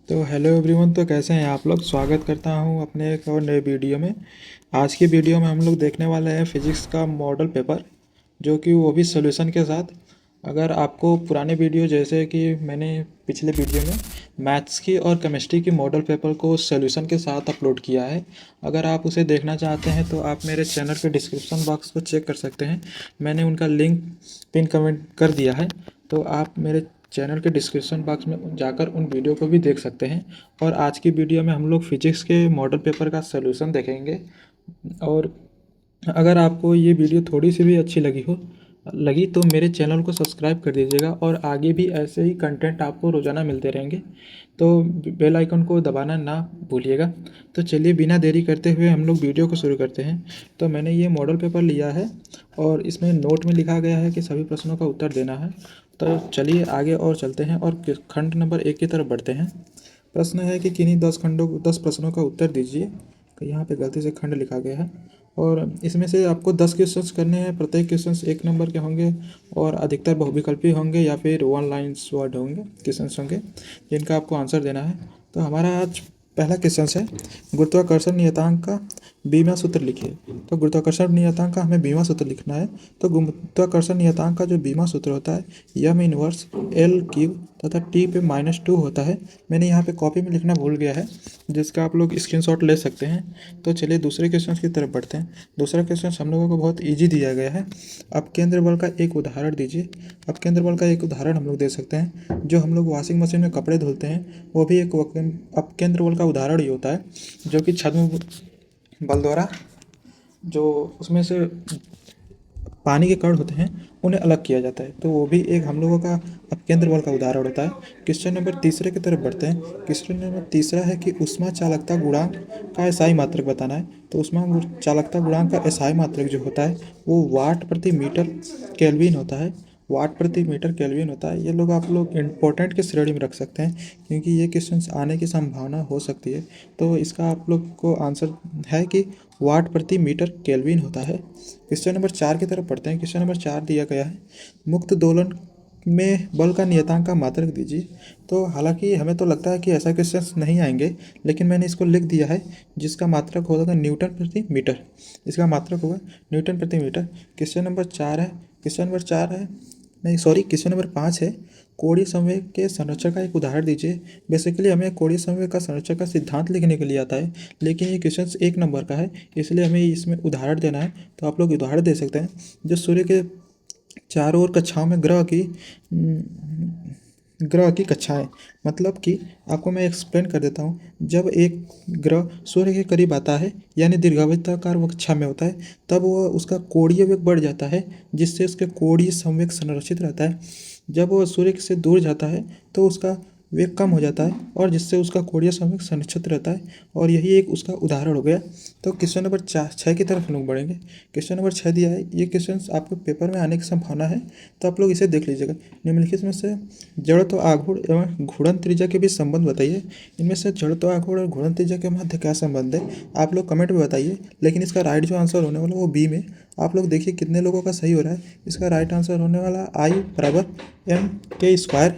तो hello everyone. तो कैसे हैं आप लोग। स्वागत करता हूं अपने एक और नए वीडियो में। आज की वीडियो में हम लोग देखने वाले हैं फिजिक्स का मॉडल पेपर, जो कि वो भी सॉल्यूशन के साथ। अगर आपको पुराने वीडियो जैसे कि मैंने पिछले वीडियो में मैथ्स की और केमिस्ट्री की मॉडल पेपर को सॉल्यूशन के साथ अपलोड किया है, अगर आप उसे देखना चाहते हैं तो आप मेरे चैनल के डिस्क्रिप्शन बॉक्स को चेक कर सकते हैं। मैंने उनका लिंक पिन कमेंट कर दिया है, तो आप मेरे चैनल के डिस्क्रिप्शन बॉक्स में जाकर उन वीडियो को भी देख सकते हैं। और आज की वीडियो में हम लोग फिजिक्स के मॉडल पेपर का सॉल्यूशन देखेंगे। और अगर आपको ये वीडियो थोड़ी सी भी अच्छी लगी तो मेरे चैनल को सब्सक्राइब कर दीजिएगा, और आगे भी ऐसे ही कंटेंट आपको रोज़ाना मिलते रहेंगे। तो बेल आइकन को दबाना ना भूलिएगा। तो चलिए बिना देरी करते हुए हम लोग वीडियो को शुरू करते हैं। तो मैंने ये मॉडल पेपर लिया है और इसमें नोट में लिखा गया है कि सभी प्रश्नों का उत्तर देना है। तो चलिए आगे और चलते हैं और खंड नंबर 1 की तरफ बढ़ते हैं। प्रश्न है कि किन्हीं 10 प्रश्नों का उत्तर दीजिए। तो यहाँ पे गलती से खंड लिखा गया है, और इसमें से आपको 10 क्वेश्चंस करने हैं। प्रत्येक क्वेश्चंस 1 नंबर के होंगे, और अधिकतर बहुविकल्पी होंगे या फिर वन लाइन्स वर्ड होंगे, क्वेश्चंस होंगे जिनका आपको आंसर देना है। तो हमारा आज पहला क्वेश्चन है, गुरुत्वाकर्षण नियतांक का 20वां सूत्र लिखिए। तो गुरुत्वाकर्षण नियतांक का हमें 20वां सूत्र लिखना है। तो गुरुत्वाकर्षण नियतांक का जो 20वां सूत्र होता है, यम इनवर्स एल क्यूब तथा टी पे -2 होता है। मैंने यहाँ पे कॉपी में लिखना भूल गया है, जिसका आप लोग स्क्रीनशॉट ले सकते हैं। तो चलिए दूसरे क्वेश्चन की तरफ बढ़ते हैं। दूसरा क्वेश्चन हम लोगों को बहुत ईजी दिया गया है। अब केंद्र बल का एक उदाहरण दीजिए। अब केंद्र बल का एक उदाहरण हम लोग दे सकते हैं। जो हम लोग वॉशिंग मशीन में कपड़े धुलते हैं, वो भी एक अपकेंद्र बल का उदाहरण ही होता है, जो कि छद्म बल द्वारा जो उसमें से पानी के कण होते हैं उन्हें अलग किया जाता है। तो वो भी एक हम लोगों का अपकेंद्र बल का उदाहरण होता है। क्वेश्चन नंबर तीसरे की तरफ बढ़ते हैं। क्वेश्चन नंबर तीसरा है कि ऊष्मा चालकता गुणांक का एसआई मात्रक बताना है। तो ऊष्मा चालकता गुणांक का एसआई मात्रक जो होता है वो वाट प्रति मीटर केल्विन होता है। वाट प्रति मीटर केल्विन होता है। ये लोग आप लोग इम्पोर्टेंट की श्रेणी में रख सकते हैं, क्योंकि ये क्वेश्चन आने की संभावना हो सकती है। तो इसका आप लोग को आंसर है कि वाट प्रति मीटर केल्विन होता है। क्वेश्चन नंबर 4 की तरफ पढ़ते हैं। क्वेश्चन नंबर 4 दिया गया है, मुक्त दोलन में बल का नियतांक का मात्रक दीजिए। तो हालांकि हमें तो लगता है कि ऐसा क्वेश्चन नहीं आएंगे, लेकिन मैंने इसको लिख दिया है, जिसका मात्रक होगा न्यूटन प्रति मीटर। इसका मात्रक होगा न्यूटन प्रति मीटर। क्वेश्चन नंबर 4 है, क्वेश्चन नंबर 4 है, नहीं सॉरी, क्वेश्चन नंबर 5 है, कोणीय संवेग के संरक्षण का एक उदाहरण दीजिए। बेसिकली हमें कोणीय संवेग का संरक्षण का सिद्धांत लिखने के लिए आता है, लेकिन ये क्वेश्चन 1 नंबर का है, इसलिए हमें इसमें उदाहरण देना है। तो आप लोग उदाहरण दे सकते हैं। जो सूर्य के चारों ओर कक्षाओं में ग्रह की कक्षाएं, मतलब कि आपको मैं एक्सप्लेन कर देता हूँ। जब एक ग्रह सूर्य के करीब आता है, यानी दीर्घवृत्ताकार वो कक्षा में होता है, तब वह उसका कोणीय वेग बढ़ जाता है, जिससे उसके कोणीय संवेग संरक्षित रहता है। जब वह सूर्य से दूर जाता है तो उसका वेग कम हो जाता है, और जिससे उसका कोणीय संवेग संरक्षित रहता है। और यही एक उसका उदाहरण हो गया। तो क्वेश्चन नंबर 6 की तरफ हम लोग बढ़ेंगे। क्वेश्चन नंबर 6 दिया है। ये क्वेश्चन आपके पेपर में आने की संभावना है, तो आप लोग इसे देख लीजिएगा। निम्नलिखित में से जड़त्व आघूर्ण एवं घूर्णन त्रिज्या के बीच संबंध बताइए। इनमें से जड़त्व आघूर्ण और घूर्णन त्रिज्या के मध्य क्या संबंध है, आप लोग कमेंट में बताइए। लेकिन इसका राइट जो आंसर होने वाला है वो बी में। आप लोग देखिए कितने लोगों का सही हो रहा है। इसका राइट आंसर होने वाला I = mk²।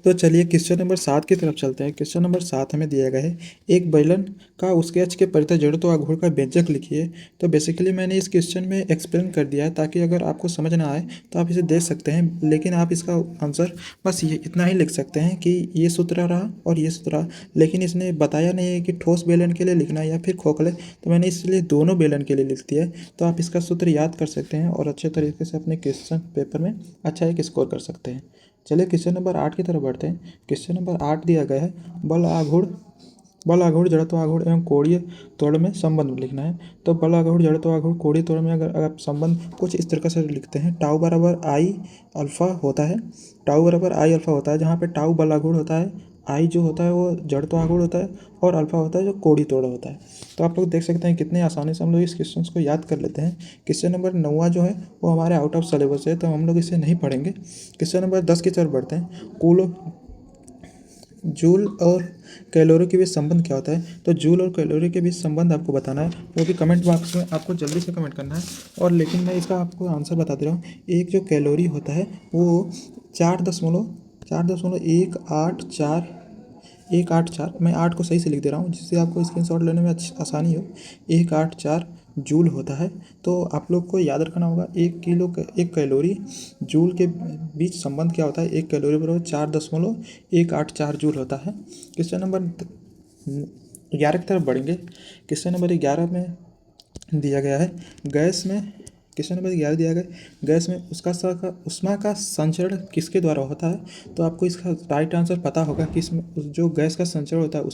तो चलिए क्वेश्चन नंबर 7 की तरफ चलते हैं। क्वेश्चन नंबर 7 हमें दिया गया है, एक बेलन का उसके अक्ष के परितः जड़त्व आघूर्ण का व्यंजक लिखिए। तो बेसिकली मैंने इस क्वेश्चन में एक्सप्लेन कर दिया है, ताकि अगर आपको समझ ना आए तो आप इसे देख सकते हैं। लेकिन आप इसका आंसर बस ये इतना ही लिख सकते हैं कि ये सूत्र रहा और ये सूत्र रहा। लेकिन इसने बताया नहीं है कि ठोस बेलन के लिए लिखना है या फिर खोखले, तो मैंने इसलिए दोनों बेलन के लिए लिख दिया है। तो आप इसका सूत्र याद कर सकते हैं और अच्छे तरीके से अपने क्वेश्चन पेपर में अच्छा एक स्कोर कर सकते हैं। चलिए क्वेश्चन नंबर 8 की तरफ बढ़ते हैं। क्वेश्चन नंबर 8 दिया गया है, बल आघूर्ण जड़त्व आघूर्ण एवं कोणीय त्वरण में संबंध लिखना है। तो बल आघूर्ण जड़त्व आघूर्ण कोणीय त्वरण में अगर आप संबंध कुछ इस तरह से लिखते हैं, टाउ बराबर आई अल्फा होता है। टाउ बराबर आई अल्फा होता है, जहाँ पे टाउ बल आघूर्ण होता है, आई जो होता है वो जड़त्व आघूर्ण होता है, और अल्फा होता है जो कोणीय त्वरण होता है। तो आप लोग देख सकते हैं कितने आसानी से हम लोग इस क्वेश्चन को याद कर लेते हैं। क्वेश्चन नंबर 9 जो है वो हमारे आउट ऑफ सिलेबस है, तो हम लोग इसे नहीं पढ़ेंगे। क्वेश्चन नंबर 10 की तरफ बढ़ते हैं। जूल और कैलोरी के बीच संबंध क्या होता है। तो जूल और कैलोरी के बीच संबंध आपको बताना है, वो भी कमेंट बॉक्स में आपको जल्दी से कमेंट करना है। और लेकिन मैं इसका आपको आंसर बता दे रहा हूँ। एक जो कैलोरी होता है वो 4.184, मैं 8 को सही से लिख दे रहा हूँ जिससे आपको स्क्रीनशॉट लेने में आसानी हो। 184 जूल होता है। तो आप लोग को याद रखना होगा 1 कैलोरी जूल के बीच संबंध क्या होता है। 1 कैलोरी बराबर 4.184 जूल होता है। क्वेश्चन नंबर 11 की तरफ बढ़ेंगे। क्वेश्चन नंबर 11 में दिया गया है गैस में क्वेश्चन नंबर 11 दिया गया गैस में उष्मा का संचरण किसके द्वारा होता है। तो आपको इसका राइट आंसर पता होगा कि इसमें जो गैस का संचरण होता है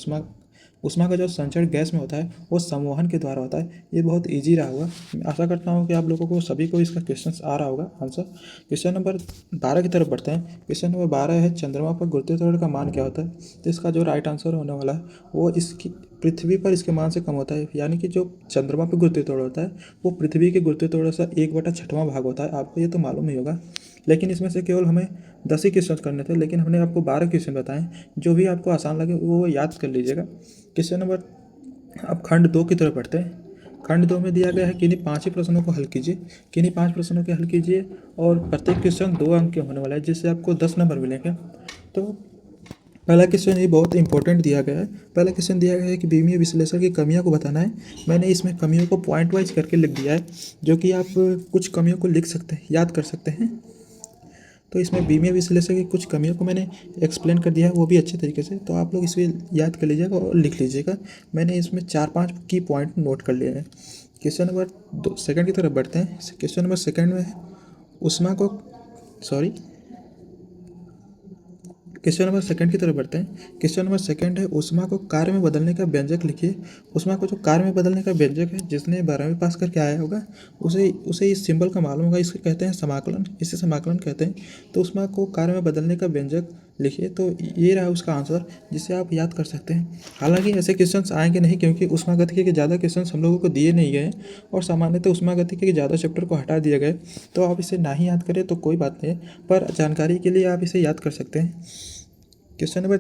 उष्मा का जो संचरण गैस में होता है वो संवहन के द्वारा होता है। ये बहुत इजी रहा होगा। मैं आशा करता हूँ कि आप लोगों को सभी को इसका क्वेश्चन आ रहा होगा आंसर। क्वेश्चन नंबर 12 की तरफ बढ़ते हैं। क्वेश्चन नंबर 12 है चंद्रमा पर गुरुत्वाकर्षण का मान क्या होता है। तो इसका जो राइट आंसर होने वाला है वो इसकी पृथ्वी पर इसके मान से कम होता है। यानी कि जो चंद्रमा पर गुरुत्वाकर्षण होता है वो पृथ्वी के गुरुत्वाकर्षण से 1/6वां भाग होता है। आपको ये तो मालूम ही होगा, लेकिन इसमें से केवल हमें 10 ही क्वेश्चन करने थे, लेकिन हमने आपको 12 क्वेश्चन बताएं। जो भी आपको आसान लगे वो याद कर लीजिएगा। क्वेश्चन नंबर अब खंड 2 की तरफ बढ़ते हैं। खंड 2 में दिया गया है किन्हीं 5 ही प्रश्नों को हल कीजिए। किन्हीं 5 प्रश्नों के हल कीजिए और प्रत्येक क्वेश्चन 2 अंक के होने वाला है जिससे आपको 10 नंबर मिलेंगे। तो पहला क्वेश्चन ये बहुत इंपॉर्टेंट दिया गया है। पहला क्वेश्चन दिया गया है कि बीमीय विश्लेषण की कमियों को बताना है। मैंने इसमें कमियों को पॉइंट वाइज करके लिख दिया है, जो कि आप कुछ कमियों को लिख सकते हैं, याद कर सकते हैं। तो इसमें बीमीय विश्लेषण की कुछ कमियों को मैंने एक्सप्लेन कर दिया है, वो भी अच्छे तरीके से। तो आप लोग इसे याद कर लीजिएगा और लिख लीजिएगा। मैंने इसमें 4-5 की पॉइंट नोट कर लिए हैं। क्वेश्चन नंबर सेकंड की तरफ बढ़ते हैं। क्वेश्चन नंबर सेकंड में है उष्मा को सॉरी क्वेश्चन नंबर सेकंड की तरफ बढ़ते हैं। क्वेश्चन नंबर सेकंड है उष्मा को कार्य में बदलने का व्यंजक लिखिए। उष्मा को जो कार्य में बदलने का व्यंजक है, जिसने 12वीं पास करके आया होगा उसे इस सिंबल का मालूम होगा। इसको कहते हैं समाकलन, इसे समाकलन कहते हैं। तो उष्मा को कार्य में बदलने का व्यंजक लिखिए। तो ये रहा उसका आंसर, जिसे आप याद कर सकते हैं। हालांकि ऐसे क्वेश्चंस आएंगे नहीं, क्योंकि उष्मागतिकी के ज़्यादा क्वेश्चंस हम लोगों को दिए नहीं गए और सामान्यतः उष्मागतिकी के ज़्यादा चैप्टर को हटा दिया गया। तो आप इसे ना ही याद करें तो कोई बात नहीं, पर जानकारी के लिए आप इसे याद कर सकते हैं। क्वेश्चन नंबर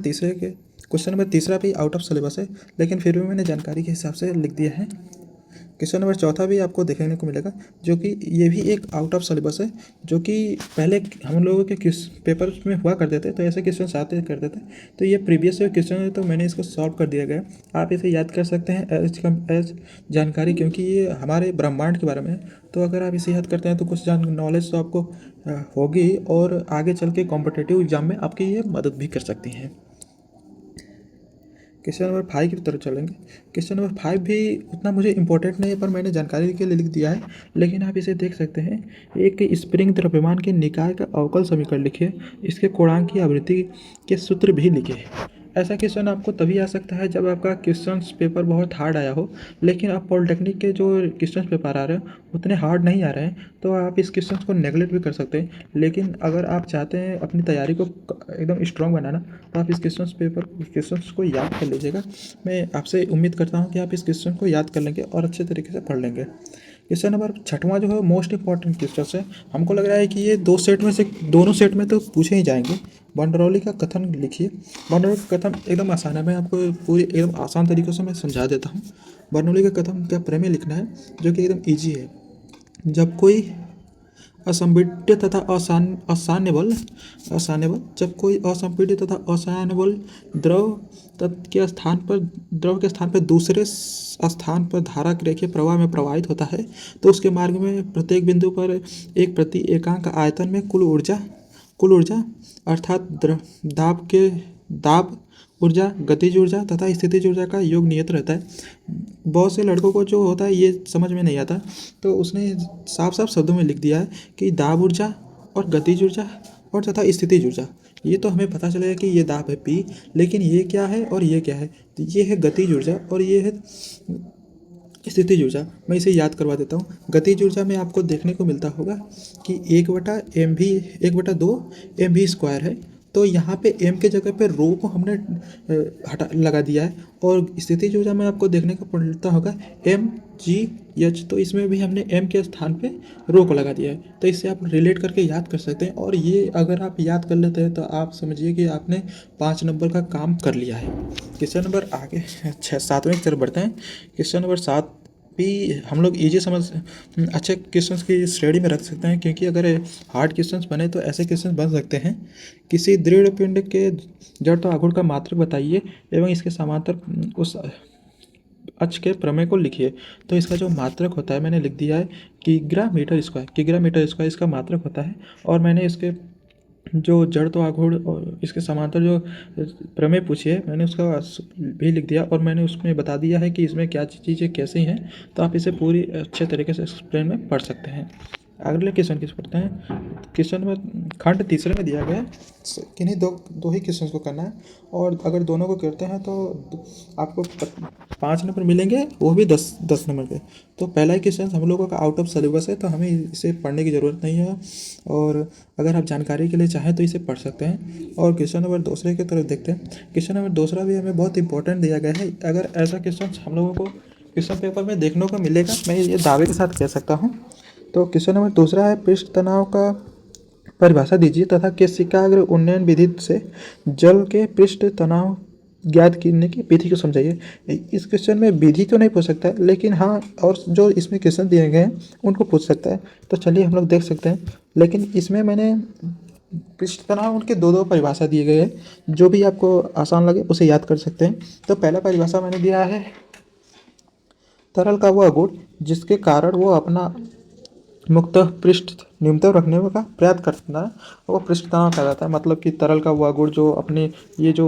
तीसरा भी आउट ऑफ सिलेबस है, लेकिन फिर भी मैंने जानकारी के हिसाब से लिख दिया है। क्वेश्चन नंबर चौथा भी आपको देखने को मिलेगा, जो कि ये भी एक आउट ऑफ सिलेबस है, जो कि पहले हम लोगों के पेपर में हुआ करते थे। तो ऐसे क्वेश्चन आते करते थे। तो ये प्रीवियस क्वेश्चन है, तो मैंने इसको सॉल्व कर दिया गया। आप इसे याद कर सकते हैं एज जानकारी, क्योंकि ये हमारे ब्रह्मांड के बारे में है। तो अगर आप इसे याद करते हैं तो कुछ नॉलेज तो आपको होगी और आगे चल के कॉम्पिटिटिव एग्जाम में आपकी ये मदद भी कर सकती हैं। क्वेश्चन नंबर 5 की तरफ चलेंगे। क्वेश्चन नंबर 5 भी उतना मुझे इंपॉर्टेंट नहीं है, पर मैंने जानकारी के लिए लिख दिया है। लेकिन आप इसे देख सकते हैं। एक स्प्रिंग द्रव्यमान के निकाय का अवकल समीकरण लिखिए। इसके कोणांक की आवृत्ति के सूत्र भी लिखिए। ऐसा क्वेश्चन आपको तभी आ सकता है जब आपका क्वेश्चन पेपर बहुत हार्ड आया हो। लेकिन अब पॉलिटेक्निक के जो क्वेश्चन पेपर आ रहे हैं उतने हार्ड नहीं आ रहे हैं, तो आप इस क्वेश्चन को नेगलेक्ट भी कर सकते हैं। लेकिन अगर आप चाहते हैं अपनी तैयारी को एकदम स्ट्रॉन्ग बनाना, तो आप इस क्वेश्चन को याद कर लीजिएगा। मैं आपसे उम्मीद करता हूँ कि आप इस क्वेश्चन को याद कर लेंगे और अच्छे तरीके से पढ़ लेंगे। क्वेश्चन नंबर 6वां जो है मोस्ट इंपॉर्टेंट क्वेश्चन है। हमको लग रहा है कि ये दोनों सेट में तो पूछे ही जाएंगे। बर्नौली का कथन लिखिए। बर्नौली का कथन एकदम आसान है, मैं आपको पूरी एकदम आसान तरीक़ों से मैं समझा देता हूँ। बर्नौली का कथन क्या प्रमेय लिखना है, जो कि एकदम ईजी है। जब कोई असंपीड्य तथा असान्य बल जब कोई असंपीड्य तथा असान्य बल द्रव के स्थान पर दूसरे स्थान पर धारा के रेखीय प्रवाह में प्रवाहित होता है, तो उसके मार्ग में प्रत्येक बिंदु पर एक प्रति एकांक आयतन में कुल ऊर्जा अर्थात दाब ऊर्जा, गतिज ऊर्जा तथा स्थितिज ऊर्जा का योग नियत रहता है। बहुत से लड़कों को जो होता है ये समझ में नहीं आता, तो उसने साफ साफ शब्दों में लिख दिया है कि दाब ऊर्जा और गतिज ऊर्जा और तथा स्थितिज ऊर्जा। ये तो हमें पता चलेगा कि ये दाब है P, लेकिन ये क्या है और ये क्या है। तो ये है गतिज ऊर्जा और ये है स्थितिज ऊर्जा। मैं इसे याद करवा देता हूँ। गतिज ऊर्जा में आपको देखने को मिलता होगा कि 1/2 mv² है। तो यहाँ पे m के जगह पे रो को हमने लगा दिया है। और स्थितिज ऊर्जा में आपको देखने को मिलता होगा m जी एच, तो इसमें भी हमने एम के स्थान पे रो को लगा दिया है। तो इससे आप रिलेट करके याद कर सकते हैं, और ये अगर आप याद कर लेते हैं तो आप समझिए कि आपने 5 नंबर का काम कर लिया है। क्वेश्चन नंबर आगे 7वें की तरफ बढ़ते हैं। क्वेश्चन नंबर 7 भी हम लोग ईजी समझ अच्छे क्वेश्चंस की श्रेणी में रख सकते हैं, क्योंकि अगर हार्ड क्वेश्चंस बने तो ऐसे क्वेश्चंस बन सकते हैं। किसी दृढ़ पिंड के जड़ तो आघूर्ण का मात्रक बताइए एवं इसके समांतर उस अक्ष के प्रमेय को लिखिए। तो इसका जो मात्रक होता है मैंने लिख दिया है किग्रा मीटर स्क्वायर। किग्रा मीटर स्क्वायर इसका मात्रक होता है, और मैंने इसके जो जड़ तो आघूर्ण और इसके समांतर जो प्रमेय पूछी है मैंने उसका भी लिख दिया, और मैंने उसमें बता दिया है कि इसमें क्या चीज़ें कैसी हैं। तो आप इसे पूरी अच्छे तरीके से एक्सप्लेन में पढ़ सकते हैं। अगले क्वेश्चन किस पढ़ते हैं। क्वेश्चन में खंड तीसरे में दिया गया है, किन्हीं दो ही क्वेश्चन को करना है, और अगर दोनों को करते हैं तो आपको 5 नंबर मिलेंगे, वो भी 10 नंबर के। तो पहला ही क्वेश्चन हम लोगों का आउट ऑफ सिलेबस है, तो हमें इसे पढ़ने की ज़रूरत नहीं है, और अगर आप जानकारी के लिए चाहें तो इसे पढ़ सकते हैं। और क्वेश्चन नंबर दूसरे की तरफ देखते हैं। क्वेश्चन नंबर दूसरा भी हमें बहुत इंपॉर्टेंट दिया गया है। अगर ऐसा क्वेश्चन हम लोगों को क्वेश्चन पेपर में देखने को मिलेगा, मैं ये दावे के साथ कह सकता हूँ। तो क्वेश्चन नंबर दूसरा है, पृष्ठ तनाव का परिभाषा दीजिए तथा केशिकाग्र उन्नयन विधि से जल के पृष्ठ तनाव ज्ञात करने की विधि को समझाइए। इस क्वेश्चन में विधि तो नहीं पूछ सकता है, लेकिन हाँ और जो इसमें क्वेश्चन दिए गए हैं उनको पूछ सकता है। तो चलिए हम लोग देख सकते हैं, लेकिन इसमें मैंने पृष्ठ तनाव उनके दो परिभाषा दिए गए हैं, जो भी आपको आसान लगे उसे याद कर सकते हैं। तो पहला परिभाषा मैंने दिया है, तरल का वह गुण जिसके कारण वो अपना मुक्त पृष्ठ न्यूनतम रखने का प्रयास करता है, वो पृष्ठ तनाव कहलाता है। मतलब कि तरल का वह गुण जो अपने ये जो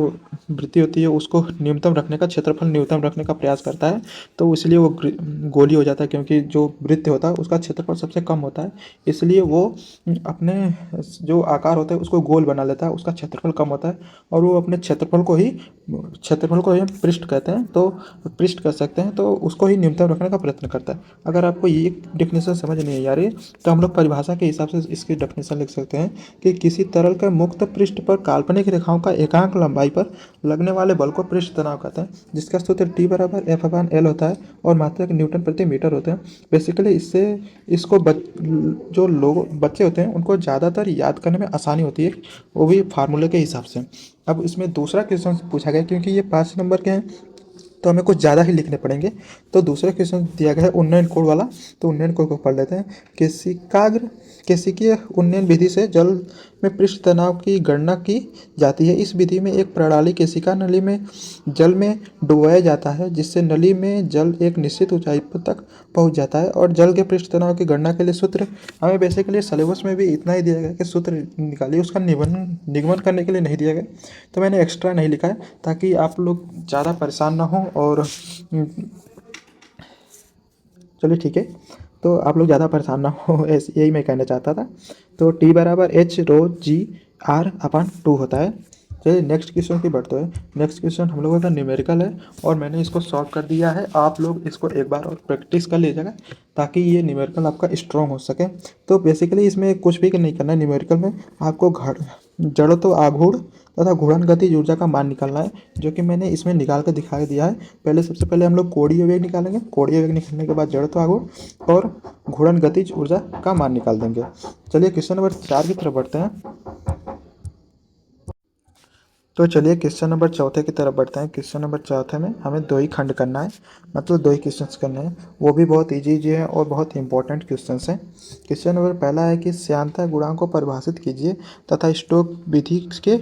वृत्ति होती है उसको न्यूनतम रखने का, क्षेत्रफल न्यूनतम रखने का प्रयास करता है, तो इसलिए वो गोली हो जाता है, क्योंकि जो वृत्त होता है उसका क्षेत्रफल सबसे कम होता है, इसलिए वो अपने जो आकार होता है उसको गोल बना लेता है, उसका क्षेत्रफल कम होता है, और वो अपने क्षेत्रफल को ही पृष्ठ कहते हैं, तो पृष्ठ कर सकते हैं, तो उसको ही न्यूनतम रखने का प्रयत्न करता है। अगर आपको ये डेफिनेशन समझ नहीं आ रही तो हम लोग परिभाषा के हिसाब से इसकी डेफिनेशन लिख सकते हैं कि किसी तरल के मुक्त पृष्ठ पर काल्पनिक रेखाओं का एकांक लंबाई पर लगने वाले बल को पृष्ठ तनाव कहते हैं, जिसका सूत्र T बराबर F/L होता है और मात्रक न्यूटन प्रति मीटर होते हैं। बेसिकली इसको जो लोग बच्चे होते हैं उनको ज़्यादातर याद करने में आसानी होती है, वो भी फार्मूले के हिसाब से। अब इसमें दूसरा क्वेश्चन पूछा गया, क्योंकि ये 5 नंबर के हैं तो हमें कुछ ज़्यादा ही लिखने पड़ेंगे। तो दूसरा क्वेश्चन दिया गया है उन्नयन कोण वाला, तो उन्नयन कोण को पढ़ लेते हैं। केशिकीय उन्नयन विधि से जल में पृष्ठ तनाव की गणना की जाती है। इस विधि में एक प्रणाली केशिका नली में जल में डुबोया जाता है, जिससे नली में जल एक निश्चित ऊंचाई तक पहुंच जाता है, और जल के पृष्ठ तनाव की गणना के लिए सूत्र हमें बेसिकली सिलेबस में भी इतना ही दिया गया कि सूत्र निकालिए, उसका निगमन करने के लिए नहीं दिया गया, तो मैंने एक्स्ट्रा नहीं लिखा है ताकि आप लोग ज़्यादा परेशान ना हो। और चलिए ठीक है, तो आप लोग ज़्यादा परेशान ना हो, ऐसे यही मैं कहना चाहता था। तो T बराबर H ρg r/2 होता है। चलिए नेक्स्ट क्वेश्चन की बढ़ते हैं। नेक्स्ट क्वेश्चन हम लोगों का न्यूमेरिकल है, और मैंने इसको सॉल्व कर दिया है। आप लोग इसको एक बार और प्रैक्टिस कर लीजिएगा ताकि ये न्यूमेरिकल आपका स्ट्रॉन्ग हो सके। तो बेसिकली इसमें कुछ भी नहीं करना है। न्यूमेरिकल में आपको जड़त्व आघूर्ण तथा घूर्णन गति ऊर्जा का मान निकालना है, जो कि मैंने इसमें निकाल कर दिखा दिया है। सबसे पहले हम लोग कोणीय वेग निकालेंगे। कोणीय वेग निकालने के बाद जड़त्व आघूर्ण और घूर्णन गतिज ऊर्जा का मान निकाल देंगे। चलिए क्वेश्चन नंबर 4 की तरफ बढ़ते हैं। तो चलिए क्वेश्चन नंबर चौथे की तरफ बढ़ते हैं। क्वेश्चन नंबर चौथे में हमें दो ही खंड करना है, मतलब दो ही क्वेश्चंस करने हैं, वो भी बहुत इजी है और बहुत इंपॉर्टेंट क्वेश्चंस हैं। क्वेश्चन नंबर पहला है कि श्यानता गुणांक को परिभाषित कीजिए तथा स्टोक विधि के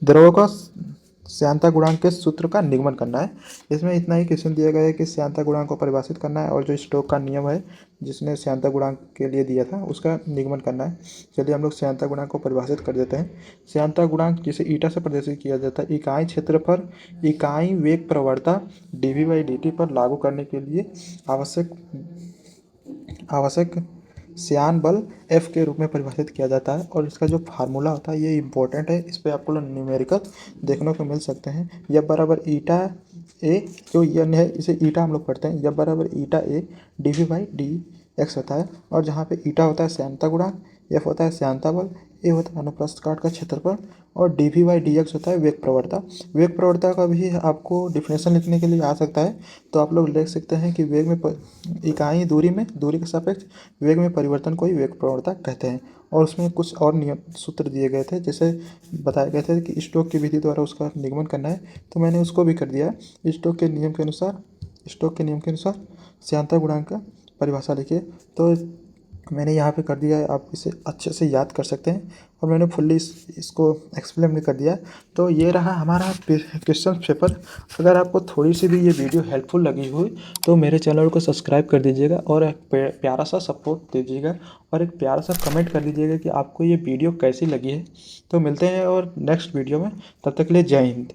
द्रव का श्यानता गुणांक के सूत्र का निगमन करना है। इसमें इतना ही क्वेश्चन दिया गया है कि श्यानता गुणांक को परिभाषित करना है, और जो स्टोक का नियम है जिसने श्यानता गुणांक के लिए दिया था उसका निगमन करना है। चलिए हम लोग श्यानता गुणांक को परिभाषित कर देते हैं। श्यानता गुणांक जिसे ईटा से प्रदर्शित किया जाता है, इकाई क्षेत्र पर इकाई वेग प्रवणता dv/dt पर लागू करने के लिए आवश्यक श्यान बल F के रूप में परिभाषित किया जाता है, और इसका जो फार्मूला होता है ये इंपॉर्टेंट है। इस पर आपको न्यूमेरिकल देखने को मिल सकते हैं। F बराबर ईटा ए, जो यन है इसे ईटा हम लोग पढ़ते हैं। F बराबर ईटा ए dv/dx होता है, और जहाँ पे ईटा होता है श्यानता गुणांक, F होता है श्यानता बल, ए होता है अनुप्रस्थ काट का क्षेत्रफल और dV/dx होता है वेग प्रवणता। वेग प्रवणता का भी आपको डिफिनेशन लिखने के लिए आ सकता है, तो आप लोग लिख सकते हैं कि वेग में इकाई दूरी के सापेक्ष वेग में परिवर्तन को ही वेग प्रवणता कहते हैं। और उसमें कुछ और नियम सूत्र दिए गए थे, जैसे बताए गए थे कि स्टोक की विधि द्वारा उसका निगमन करना है, तो मैंने उसको भी कर दिया है। स्टोक के नियम के अनुसार श्यानता गुणांक का परिभाषा लिखिए, तो मैंने यहाँ पे कर दिया है, आप इसे अच्छे से याद कर सकते हैं और मैंने फुल्ली इसको एक्सप्लेन भी कर दिया है। तो ये रहा हमारा क्वेश्चन पेपर। अगर आपको थोड़ी सी भी ये वीडियो हेल्पफुल लगी हो तो मेरे चैनल को सब्सक्राइब कर दीजिएगा और एक प्यारा सा सपोर्ट दीजिएगा और एक प्यारा सा कमेंट कर दीजिएगा कि आपको ये वीडियो कैसी लगी है। तो मिलते हैं और नेक्स्ट वीडियो में, तब तक के लिए जय हिंद।